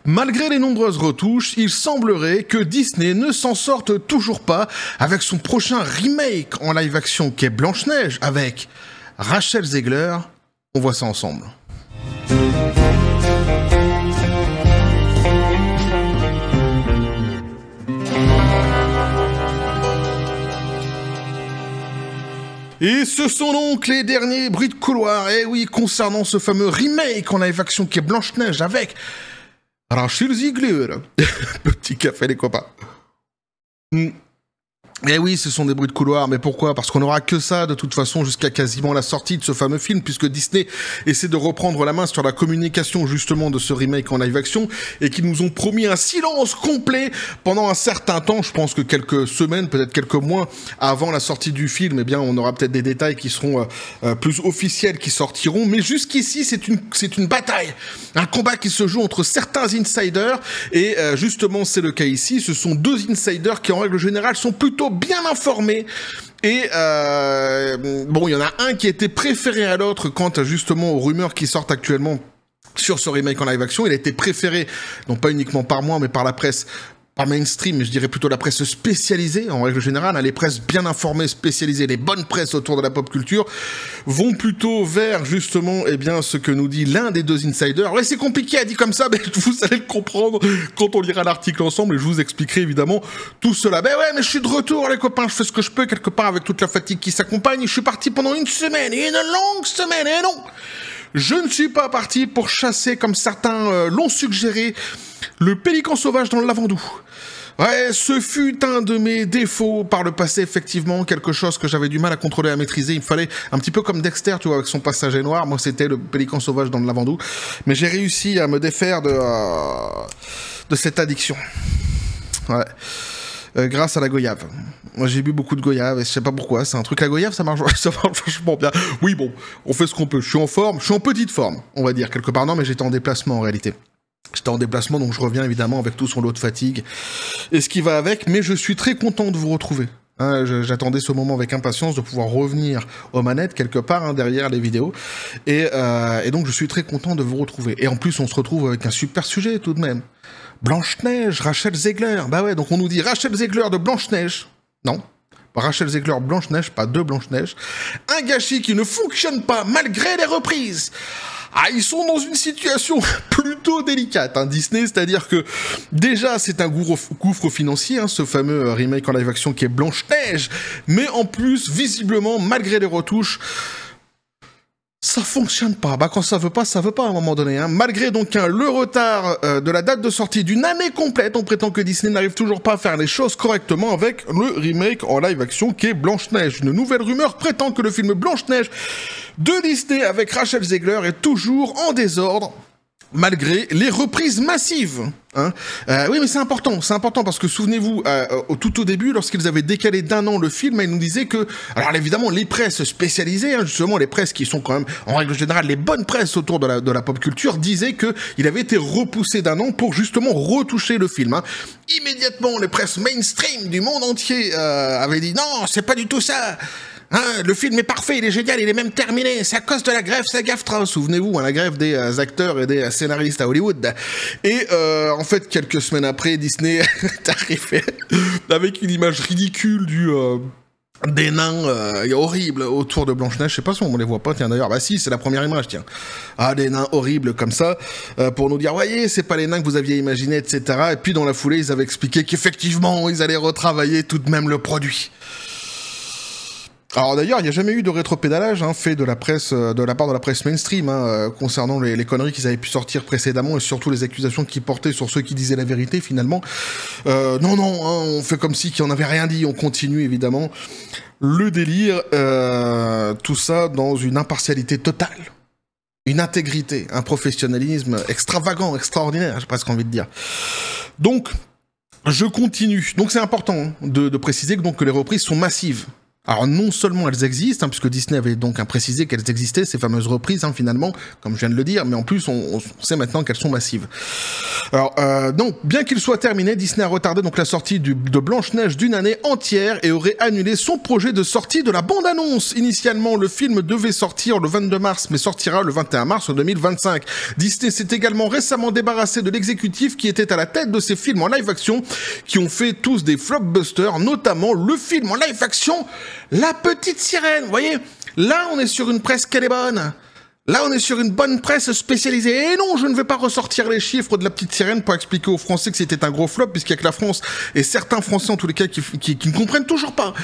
Malgré les nombreuses retouches, il semblerait que Disney ne s'en sorte toujours pas avec son prochain remake en live-action qu'est Blanche-Neige avec Rachel Zegler. On voit ça ensemble. Et ce sont donc les derniers bruits de couloir, et oui, concernant ce fameux remake en live-action qui est Blanche-Neige avec Rachel Zegler. Petit café les copains. Et oui, ce sont des bruits de couloir, mais pourquoi? Parce qu'on n'aura que ça, de toute façon, jusqu'à quasiment la sortie de ce fameux film, puisque Disney essaie de reprendre la main sur la communication, justement, de ce remake en live-action, et qu'ils nous ont promis un silence complet pendant un certain temps. Je pense que quelques semaines, peut-être quelques mois avant la sortie du film, eh bien, on aura peut-être des détails qui seront plus officiels, qui sortiront. Mais jusqu'ici, c'est une bataille, un combat qui se joue entre certains insiders, et justement, c'est le cas ici. Ce sont deux insiders qui, en règle générale, sont plutôt bien informé et bon, il y en a un qui était préféré à l'autre quant justement aux rumeurs qui sortent actuellement sur ce remake en live action. Il a été préféré non pas uniquement par moi mais par la presse, pas mainstream, mais je dirais plutôt la presse spécialisée, en règle générale, hein, les presses bien informées, spécialisées, les bonnes presses autour de la pop culture, vont plutôt vers, justement, eh bien, ce que nous dit l'un des deux insiders. Ouais, c'est compliqué à dire comme ça, mais vous allez le comprendre quand on lira l'article ensemble, et je vous expliquerai, évidemment, tout cela. Ben ouais, mais je suis de retour, les copains, je fais ce que je peux, quelque part, avec toute la fatigue qui s'accompagne, je suis parti pendant une semaine, et une longue semaine, et non! Je ne suis pas parti pour chasser, comme certains l'ont suggéré, le pélican sauvage dans le Lavandou. Ouais, ce fut un de mes défauts par le passé, effectivement, quelque chose que j'avais du mal à contrôler, à maîtriser. Il me fallait un petit peu comme Dexter, tu vois, avec son passager noir. Moi, c'était le pélican sauvage dans le Lavandou. Mais j'ai réussi à me défaire de cette addiction. Ouais. Grâce à la goyave. Moi, j'ai bu beaucoup de goyave et je sais pas pourquoi. C'est un truc, la goyave, ça marche vachement bien. Oui, bon, on fait ce qu'on peut. Je suis en forme, je suis en petite forme, on va dire, quelque part. Non, mais j'étais en déplacement, en réalité. J'étais en déplacement, donc je reviens, évidemment, avec tout son lot de fatigue et ce qui va avec. Mais je suis très content de vous retrouver. Hein, j'attendais ce moment avec impatience de pouvoir revenir aux manettes, quelque part, hein, derrière les vidéos. Et donc, je suis très content de vous retrouver. Et en plus, on se retrouve avec un super sujet, tout de même. Blanche-Neige, Rachel Zegler. Bah ouais, donc on nous dit Rachel Zegler de Blanche-Neige. Non. Rachel Zegler, Blanche-Neige, pas de Blanche-Neige. Un gâchis qui ne fonctionne pas malgré les reprises. Ah, ils sont dans une situation plutôt délicate, hein, Disney, c'est-à-dire que déjà c'est un gouffre financier, hein, ce fameux remake en live-action qui est Blanche-Neige, mais en plus, visiblement, malgré les retouches, ça fonctionne pas. Bah, quand ça veut pas à un moment donné. Hein. Malgré donc le retard de la date de sortie d'une année complète, on prétend que Disney n'arrive toujours pas à faire les choses correctement avec le remake en live-action qui est Blanche-Neige. Une nouvelle rumeur prétend que le film Blanche-Neige de Disney avec Rachel Zegler est toujours en désordre, malgré les reprises massives. Hein. Oui, mais c'est important parce que souvenez-vous, tout au début, lorsqu'ils avaient décalé d'un an le film, ils nous disaient que, alors évidemment, les presses spécialisées, hein, justement les presses qui sont quand même, en règle générale, les bonnes presses autour de la pop culture, disaient que il avait été repoussé d'un an pour justement retoucher le film. Hein. Immédiatement, les presses mainstream du monde entier avaient dit non, c'est pas du tout ça. Hein, le film est parfait, il est génial, il est même terminé. C'est à cause de la grève SAG-AFTRA, souvenez-vous, hein, la grève des acteurs et des scénaristes à Hollywood. Et en fait, quelques semaines après, Disney est arrivé avec une image ridicule des nains horribles autour de Blanche-Neige. Je sais pas si on les voit pas, tiens d'ailleurs. Bah si, c'est la première image, tiens. Ah, des nains horribles comme ça, pour nous dire, voyez, c'est pas les nains que vous aviez imaginés, etc. Et puis dans la foulée, ils avaient expliqué qu'effectivement, ils allaient retravailler tout de même le produit. Alors d'ailleurs, il n'y a jamais eu de rétropédalage fait de la presse, de la part de la presse mainstream, hein, concernant les conneries qu'ils avaient pu sortir précédemment et surtout les accusations qu'ils portaient sur ceux qui disaient la vérité finalement. Non, hein, on fait comme si qu'on n'avait rien dit, on continue évidemment. Le délire, tout ça dans une impartialité totale. Une intégrité, un professionnalisme extravagant, extraordinaire, j'ai presque envie de dire. Donc, je continue. Donc c'est important de préciser que les reprises sont massives. Alors non seulement elles existent, puisque Disney avait donc précisé qu'elles existaient, ces fameuses reprises finalement, comme je viens de le dire, mais en plus on sait maintenant qu'elles sont massives. Alors donc, bien qu'il soit terminé, Disney a retardé donc la sortie de Blanche-Neige d'une année entière et aurait annulé son projet de sortie de la bande-annonce. Initialement, le film devait sortir le 22 mars, mais sortira le 21 mars 2025. Disney s'est également récemment débarrassé de l'exécutif qui était à la tête de ces films en live-action, qui ont fait tous des flopbusters, notamment le film en live-action La Petite Sirène. Vous voyez, là on est sur une presse qu'elle est bonne. Là, on est sur une bonne presse spécialisée. Et non, je ne vais pas ressortir les chiffres de La Petite Sirène pour expliquer aux Français que c'était un gros flop, puisqu'il y a que la France et certains Français, en tous les cas, qui ne comprennent toujours pas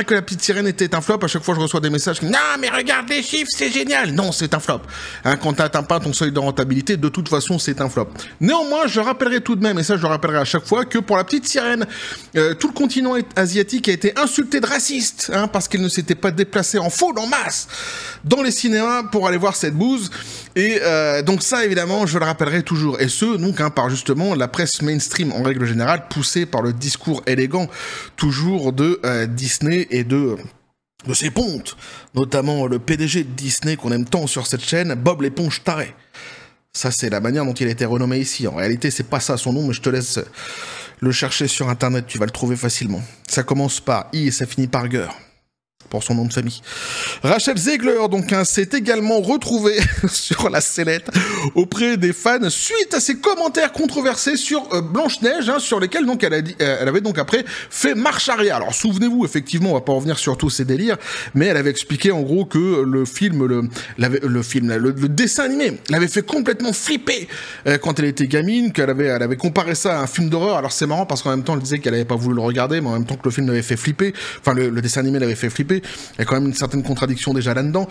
que La Petite Sirène était un flop. À chaque fois, je reçois des messages qui disent « Non, mais regarde les chiffres, c'est génial !» Non, c'est un flop. Quand tu n'atteins pas ton seuil de rentabilité, de toute façon, c'est un flop. Néanmoins, je rappellerai tout de même, et ça, je le rappellerai à chaque fois, que pour La Petite Sirène, tout le continent asiatique a été insulté de raciste, parce qu'il ne s'était pas déplacé en foule, en masse, dans les cinémas pour aller voir cette bouse. Et donc ça, évidemment, je le rappellerai toujours. Et ce, donc, par justement la presse mainstream en règle générale, poussée par le discours élégant toujours de Disney et de ses pontes, notamment le PDG de Disney qu'on aime tant sur cette chaîne, Bob l'éponge taré. Ça, c'est la manière dont il a été renommé ici. En réalité, c'est pas ça son nom, mais je te laisse le chercher sur Internet, tu vas le trouver facilement. Ça commence par I et ça finit par Geur, pour son nom de famille. Rachel Zegler, donc, s'est également retrouvée sur la sellette auprès des fans suite à ses commentaires controversés sur Blanche-Neige, sur lesquels donc elle avait donc après fait marche arrière. Alors souvenez-vous, effectivement, on va pas revenir sur tous ces délires, mais elle avait expliqué en gros que le dessin animé l'avait fait complètement flipper quand elle était gamine, qu'elle avait comparé ça à un film d'horreur. Alors c'est marrant parce qu'en même temps elle disait qu'elle avait pas voulu le regarder, mais en même temps que le film l'avait fait flipper, enfin le dessin animé l'avait fait flipper. Il y a quand même une certaine contradiction déjà là-dedans.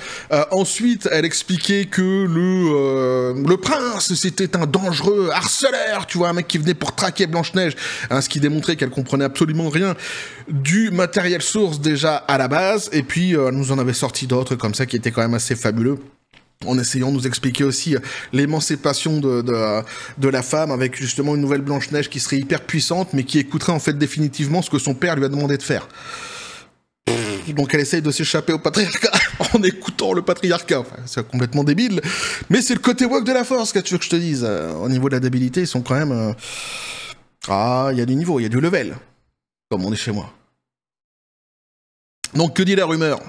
Ensuite, elle expliquait que le prince, c'était un dangereux harceleur, tu vois, un mec qui venait pour traquer Blanche-Neige, ce qui démontrait qu'elle comprenait absolument rien du matériel source déjà à la base, et puis elle nous en avait sorti d'autres comme ça qui étaient quand même assez fabuleux, en essayant de nous expliquer aussi l'émancipation de la femme avec justement une nouvelle Blanche-Neige qui serait hyper puissante, mais qui écouterait en fait définitivement ce que son père lui a demandé de faire. Donc elle essaye de s'échapper au patriarcat en écoutant le patriarcat. Enfin, c'est complètement débile, mais c'est le côté woke de la force, qu'est-ce que tu veux que je te dise. Au niveau de la débilité, ils sont quand même... il y a du niveau, il y a du level, comme on est chez moi. Donc que dit la rumeur ?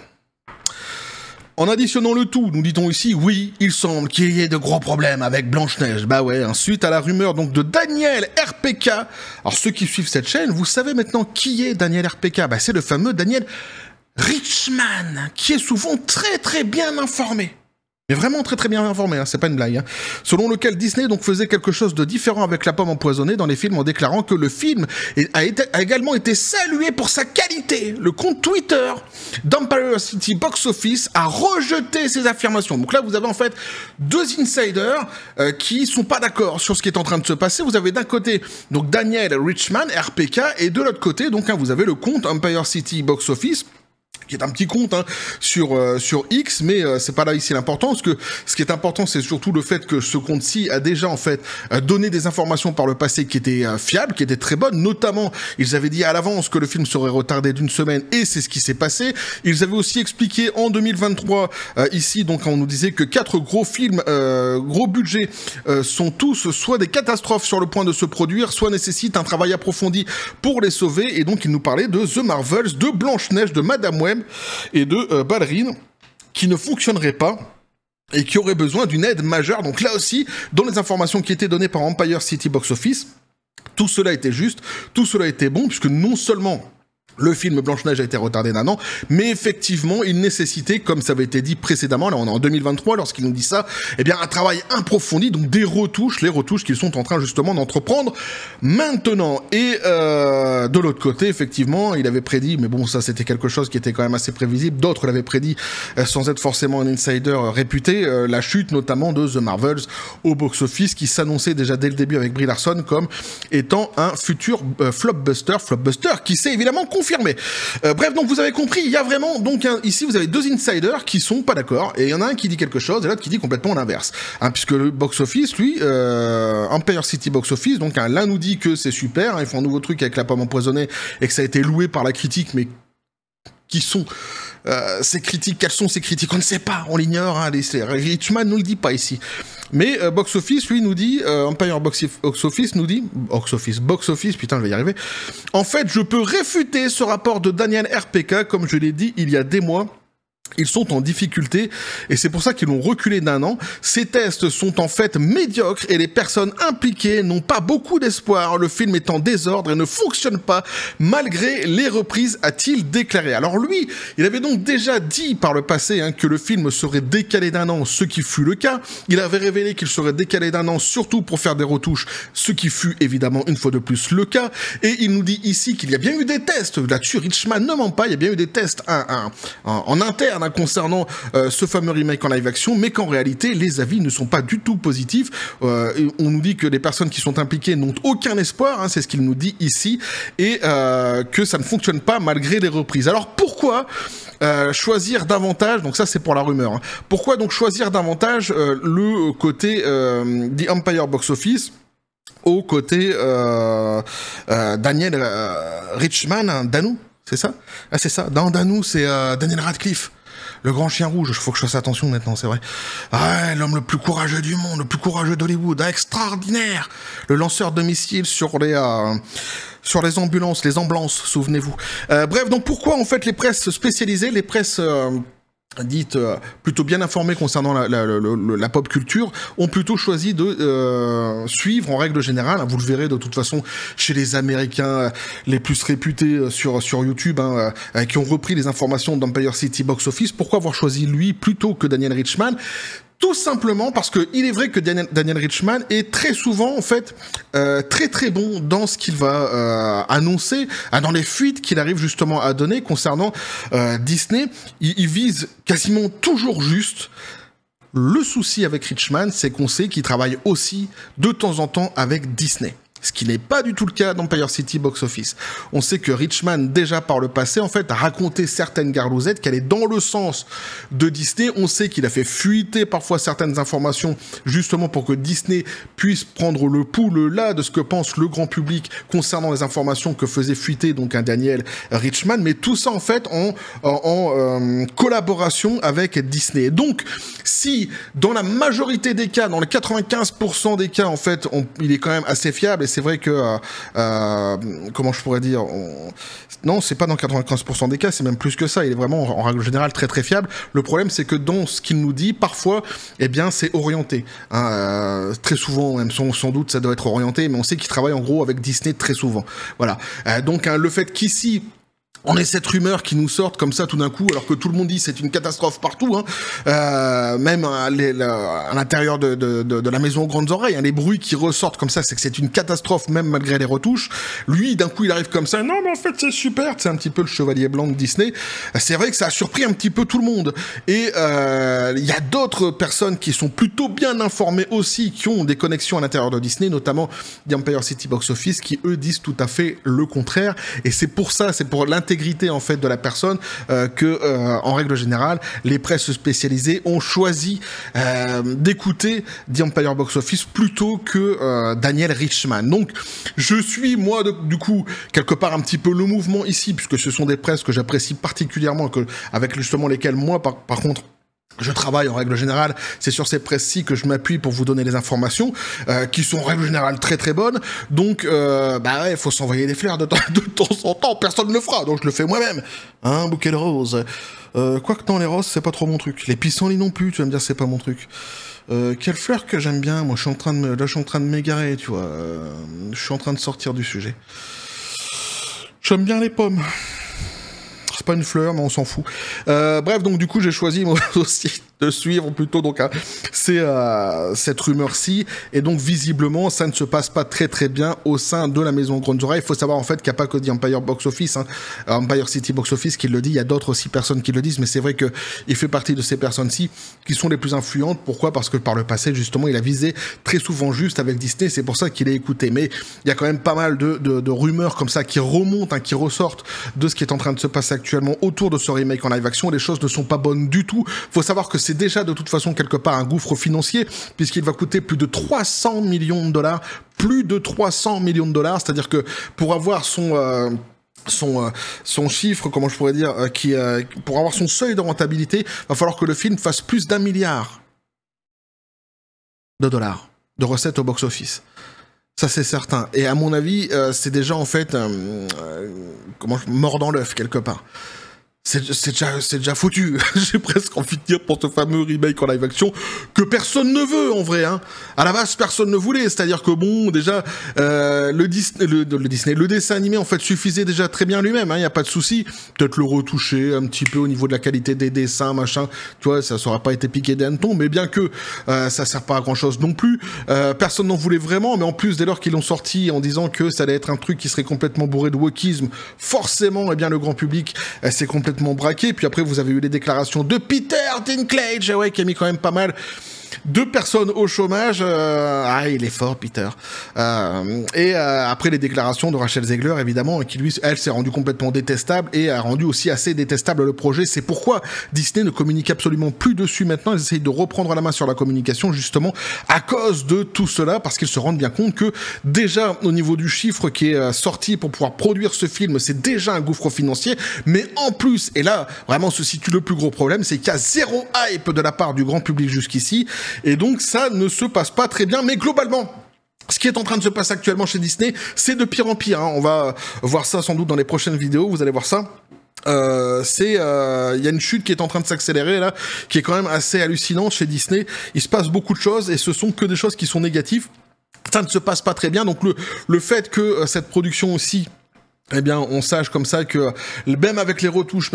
En additionnant le tout, nous dit-on ici, oui, il semble qu'il y ait de gros problèmes avec Blanche-Neige. Bah ouais, suite à la rumeur donc de Daniel RPK. Alors ceux qui suivent cette chaîne, vous savez maintenant qui est Daniel RPK. Bah c'est le fameux Daniel Richman, qui est souvent très très bien informé. Mais vraiment très très bien informé, c'est pas une blague. Selon lequel Disney donc faisait quelque chose de différent avec la pomme empoisonnée dans les films, en déclarant que le film a également été salué pour sa qualité. Le compte Twitter d'Empire City Box Office a rejeté ces affirmations. Donc là, vous avez en fait deux insiders qui sont pas d'accord sur ce qui est en train de se passer. Vous avez d'un côté donc Daniel Richman, RPK, et de l'autre côté donc vous avez le compte Empire City Box Office, qui est un petit compte sur X, mais c'est pas là ici l'important, parce que ce qui est important, c'est surtout le fait que ce compte-ci a déjà en fait donné des informations par le passé qui étaient fiables, qui étaient très bonnes. Notamment, ils avaient dit à l'avance que le film serait retardé d'une semaine, et c'est ce qui s'est passé. Ils avaient aussi expliqué en 2023 ici, donc on nous disait que 4 gros films, gros budget, sont tous soit des catastrophes sur le point de se produire, soit nécessitent un travail approfondi pour les sauver. Et donc ils nous parlaient de The Marvels, de Blanche-Neige, de Madame Web et de Ballerine, qui ne fonctionnerait pas et qui aurait besoin d'une aide majeure. Donc là aussi, dans les informations qui étaient données par Empire City Box Office, tout cela était juste, tout cela était bon, puisque non seulement le film Blanche-Neige a été retardé d'un an, mais effectivement, il nécessitait, comme ça avait été dit précédemment, là on est en 2023, lorsqu'il nous dit ça, eh bien un travail approfondi, donc des retouches, les retouches qu'ils sont en train justement d'entreprendre maintenant. Et de l'autre côté, effectivement, il avait prédit, mais bon, ça c'était quelque chose qui était quand même assez prévisible, d'autres l'avaient prédit sans être forcément un insider réputé, la chute notamment de The Marvels au box-office, qui s'annonçait déjà dès le début avec Brie Larson comme étant un futur flopbuster qui s'est évidemment confirmé. Bref, donc vous avez compris, il y a vraiment, donc ici vous avez deux insiders qui sont pas d'accord, et il y en a un qui dit quelque chose, et l'autre qui dit complètement l'inverse. Puisque le box-office, lui, Empire City Box Office, donc l'un nous dit que c'est super, ils font un nouveau truc avec la pomme empoisonnée, et que ça a été loué par la critique, mais qui sont ces critiques, quelles sont ces critiques? On ne sait pas, on l'ignore, hein, Richman nous le dit pas ici. Mais Box Office, lui, nous dit, Empire Box Office nous dit, Box Office, putain, je vais y arriver. En fait, je peux réfuter ce rapport de Daniel RPK, comme je l'ai dit il y a des mois. Ils sont en difficulté et c'est pour ça qu'ils l'ont reculé d'1 an. Ces tests sont en fait médiocres et les personnes impliquées n'ont pas beaucoup d'espoir. Le film est en désordre et ne fonctionne pas malgré les reprises, a-t-il déclaré. Alors lui, il avait donc déjà dit par le passé que le film serait décalé d'1 an, ce qui fut le cas. Il avait révélé qu'il serait décalé d'1 an surtout pour faire des retouches, ce qui fut évidemment une fois de plus le cas. Et il nous dit ici qu'il y a bien eu des tests. Là-dessus, Richman ne ment pas, il y a bien eu des tests en interne concernant ce fameux remake en live action, mais qu'en réalité les avis ne sont pas du tout positifs. On nous dit que les personnes qui sont impliquées n'ont aucun espoir, c'est ce qu'il nous dit ici, et que ça ne fonctionne pas malgré les reprises. Alors pourquoi choisir davantage, donc ça c'est pour la rumeur, pourquoi donc choisir davantage le côté The Empire Box Office au côté Daniel Richman, Danu, c'est ça? Ah c'est ça, dans Danu c'est Daniel Radcliffe. Le grand chien rouge, il faut que je fasse attention maintenant, c'est vrai. Ah, l'homme le plus courageux du monde, le plus courageux d'Hollywood, extraordinaire. Le lanceur de missiles sur les ambulances, les ambulances, souvenez-vous. Bref, donc pourquoi en fait les presses spécialisées, les presses dites plutôt bien informées concernant la pop culture, ont plutôt choisi de suivre en règle générale, vous le verrez de toute façon chez les Américains les plus réputés sur YouTube, qui ont repris les informations d'Empire City Box Office. Pourquoi avoir choisi lui plutôt que Daniel Richman? Tout simplement parce que il est vrai que Daniel Richman est très souvent, en fait, très très bon dans ce qu'il va annoncer, dans les fuites qu'il arrive justement à donner concernant Disney. Il vise quasiment toujours juste. Le souci avec Richman, c'est qu'on sait qu'il travaille aussi de temps en temps avec Disney. Ce qui n'est pas du tout le cas d'Empire City Box Office. On sait que Richman, déjà par le passé, en fait, a raconté certaines garlousettes, qu'elle est dans le sens de Disney. On sait qu'il a fait fuiter parfois certaines informations, justement pour que Disney puisse prendre le pouls, le là de ce que pense le grand public concernant les informations que faisait fuiter donc un Daniel Richman. Mais tout ça, en fait, en collaboration avec Disney. Et donc, si, dans la majorité des cas, dans les 95% des cas, en fait, il est quand même assez fiable. C'est vrai que, comment je pourrais dire, non, c'est pas dans 95% des cas, c'est même plus que ça. Il est vraiment, en règle générale, très très fiable. Le problème, c'est que dans ce qu'il nous dit, parfois, eh bien, c'est orienté. Très souvent, même sans doute, ça doit être orienté, mais on sait qu'il travaille en gros avec Disney très souvent. Voilà. Donc, le fait qu'ici, on ait cette rumeur qui nous sorte comme ça tout d'un coup, alors que tout le monde dit c'est une catastrophe partout, même à l'intérieur de la maison aux grandes oreilles, les bruits qui ressortent comme ça, c'est que c'est une catastrophe même malgré les retouches. Lui, d'un coup, il arrive comme ça, non mais en fait c'est super, c'est un petit peu le chevalier blanc de Disney. C'est vrai que ça a surpris un petit peu tout le monde. Et il y a d'autres personnes qui sont plutôt bien informées aussi, qui ont des connexions à l'intérieur de Disney, notamment The Empire City Box Office, qui eux disent tout à fait le contraire. Et c'est pour ça, c'est pour l'intégrité en fait de la personne que en règle générale les presses spécialisées ont choisi d'écouter The Empire Box Office plutôt que Daniel Richman. Donc je suis moi du coup quelque part un petit peu le mouvement ici, puisque ce sont des presses que j'apprécie particulièrement, avec justement lesquelles moi par contre je travaille en règle générale. C'est sur ces presses-ci que je m'appuie pour vous donner les informations, qui sont en règle générale très très bonnes. Donc, ouais, faut s'envoyer des fleurs de temps en temps. Personne ne le fera, donc je le fais moi-même. Un bouquet de roses. Quoique non, les roses, c'est pas trop mon truc. Les pissenlits non plus, tu vas me dire, c'est pas mon truc. Quelle fleur que j'aime bien, moi, je suis en train de m'égarer, tu vois. Je suis en train de sortir du sujet. J'aime bien les pommes. C'est pas une fleur, mais on s'en fout. Bref, donc du coup, j'ai choisi moi aussi de suivre plutôt donc cette rumeur-ci, et donc visiblement ça ne se passe pas très très bien au sein de la maison aux grandes oreilles. Il faut savoir en fait qu'il n'y a pas que The Empire Box Office, Empire City Box Office qui le dit, il y a d'autres aussi personnes qui le disent, mais c'est vrai que il fait partie de ces personnes-ci qui sont les plus influentes. Pourquoi? Parce que par le passé justement il a visé très souvent juste avec Disney, c'est pour ça qu'il est écouté. Mais il y a quand même pas mal de rumeurs comme ça qui remontent, qui ressortent de ce qui est en train de se passer actuellement autour de ce remake en live action. Les choses ne sont pas bonnes du tout. Faut savoir que c'est déjà de toute façon quelque part un gouffre financier, puisqu'il va coûter plus de 300 millions de dollars, c'est-à-dire que pour avoir son chiffre, comment je pourrais dire, pour avoir son seuil de rentabilité, va falloir que le film fasse plus d'1 milliard de dollars de recettes au box-office. Ça, c'est certain. Et à mon avis, c'est déjà, en fait, mort dans l'œuf, quelque part. C'est déjà foutu. J'ai presque envie de dire pour ce fameux remake en live action que personne ne veut en vrai. Hein. À la base, personne ne voulait. C'est-à-dire que bon, déjà le dessin animé en fait suffisait déjà très bien lui-même. Il y a pas de souci. Peut-être le retoucher un petit peu au niveau de la qualité des dessins, machin. Tu vois, ça n'aurait pas été piqué des hannetons, mais bien que ça sert pas à grand-chose non plus. Personne n'en voulait vraiment, mais en plus dès lors qu'ils l'ont sorti en disant que ça allait être un truc qui serait complètement bourré de wokisme, forcément, eh bien le grand public s'est complètement braqué. Puis après, vous avez eu les déclarations de Peter Dinklage, ouais, qui a mis quand même pas mal de personnes au chômage. Il est fort, Peter. Après les déclarations de Rachel Zegler, évidemment, qui lui, elle, s'est rendue complètement détestable et a rendu aussi assez détestable le projet. C'est pourquoi Disney ne communique absolument plus dessus maintenant. Ils essayent de reprendre la main sur la communication, justement, à cause de tout cela, parce qu'ils se rendent bien compte que, déjà, au niveau du chiffre qui est sorti pour pouvoir produire ce film, c'est déjà un gouffre financier, mais en plus, et là, vraiment se situe le plus gros problème, c'est qu'il y a zéro hype de la part du grand public jusqu'ici, et donc ça ne se passe pas très bien, mais globalement, ce qui est en train de se passer actuellement chez Disney, c'est de pire en pire. Hein. On va voir ça sans doute dans les prochaines vidéos, vous allez voir ça. Il y a une chute qui est en train de s'accélérer là, qui est quand même assez hallucinante chez Disney. Il se passe beaucoup de choses et ce sont que des choses qui sont négatives. Ça ne se passe pas très bien, donc le fait que cette production aussi, eh bien, on sache comme ça que même avec les retouches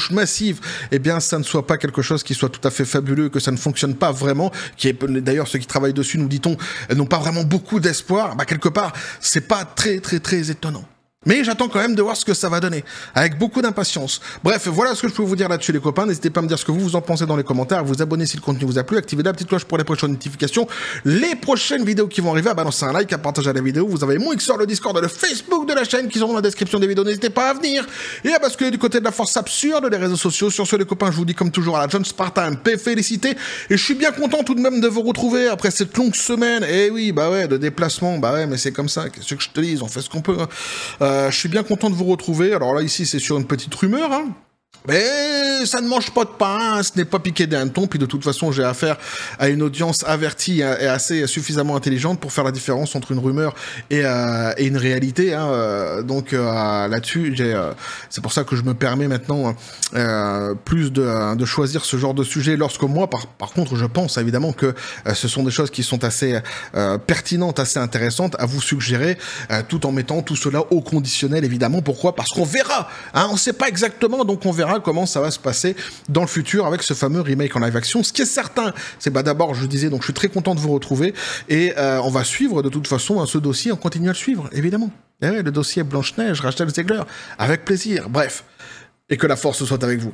massives, eh bien, ça ne soit pas quelque chose qui soit tout à fait fabuleux, que ça ne fonctionne pas vraiment, d'ailleurs, ceux qui travaillent dessus, nous dit-on, n'ont pas vraiment beaucoup d'espoir. Bah, quelque part, c'est pas très étonnant. Mais j'attends quand même de voir ce que ça va donner, avec beaucoup d'impatience. Bref, voilà ce que je peux vous dire là-dessus, les copains. N'hésitez pas à me dire ce que vous en pensez dans les commentaires, à vous abonner si le contenu vous a plu, activez la petite cloche pour les prochaines notifications, les prochaines vidéos qui vont arriver, à balancer un like, à partager la vidéo. Vous avez mon Xor, le Discord, le Facebook de la chaîne qui sont dans la description des vidéos. N'hésitez pas à venir et à basculer du côté de la force absurde, les réseaux sociaux. Sur ce, les copains, je vous dis comme toujours à la John Spartan, félicité. Et je suis bien content tout de même de vous retrouver après cette longue semaine. Et oui, bah ouais, de déplacement, bah ouais, mais c'est comme ça. Qu'est-ce que je te dis, on fait ce qu'on peut. Hein. Je suis bien content de vous retrouver. Alors là, ici, c'est sur une petite rumeur, hein. Mais ça ne mange pas de pain, ce n'est pas piqué des hannetons, puis de toute façon j'ai affaire à une audience avertie et assez suffisamment intelligente pour faire la différence entre une rumeur et une réalité, hein. Donc là-dessus, c'est pour ça que je me permets maintenant plus de choisir ce genre de sujet, lorsque moi, par contre, je pense évidemment que ce sont des choses qui sont assez pertinentes, assez intéressantes à vous suggérer, tout en mettant tout cela au conditionnel, évidemment. Pourquoi ? Parce qu'on verra, hein, on ne sait pas exactement, donc on verra comment ça va se passer dans le futur avec ce fameux remake en live action. Ce qui est certain, c'est d'abord, je disais, donc je suis très content de vous retrouver et on va suivre de toute façon ce dossier, on continue à le suivre, évidemment. Et ouais, le dossier Blanche-Neige, Rachel Zegler, avec plaisir. Bref, et que la force soit avec vous.